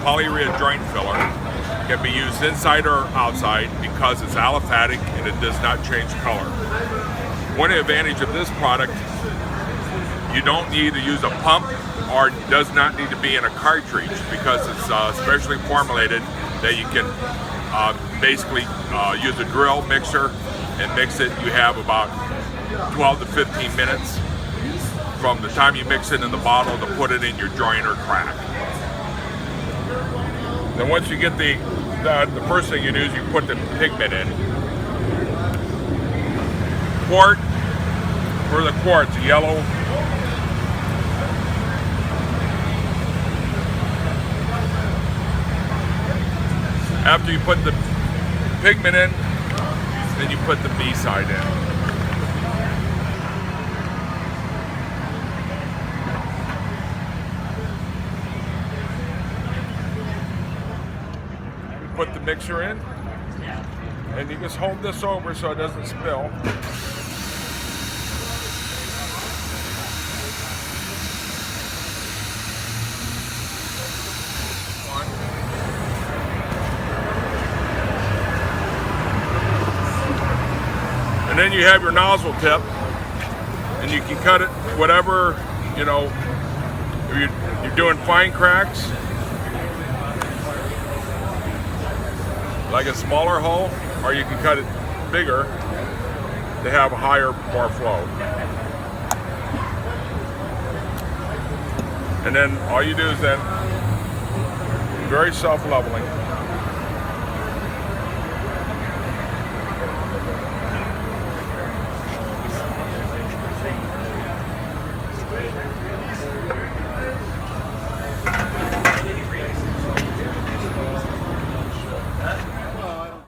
Polyurea joint filler. Can be used inside or outside because it's aliphatic and it does not change color. One advantage of this product, you don't need to use a pump or it does not need to be in a cartridge because it's specially formulated that you can basically use a drill mixer and mix it. You have about 12 to 15 minutes from the time you mix it in the bottle to put it in your joint or crack. Then once you get the first thing you do is you put the pigment in. Quart, for the quartz, yellow. After you put the pigment in, then you put the B side in. Put the mixer in, and you just hold this over so it doesn't spill. And then you have your nozzle tip, and you can cut it whatever, you know, if you're doing fine cracks, like a smaller hole, or you can cut it bigger to have a higher, more flow. And then all you do is then, very self-leveling.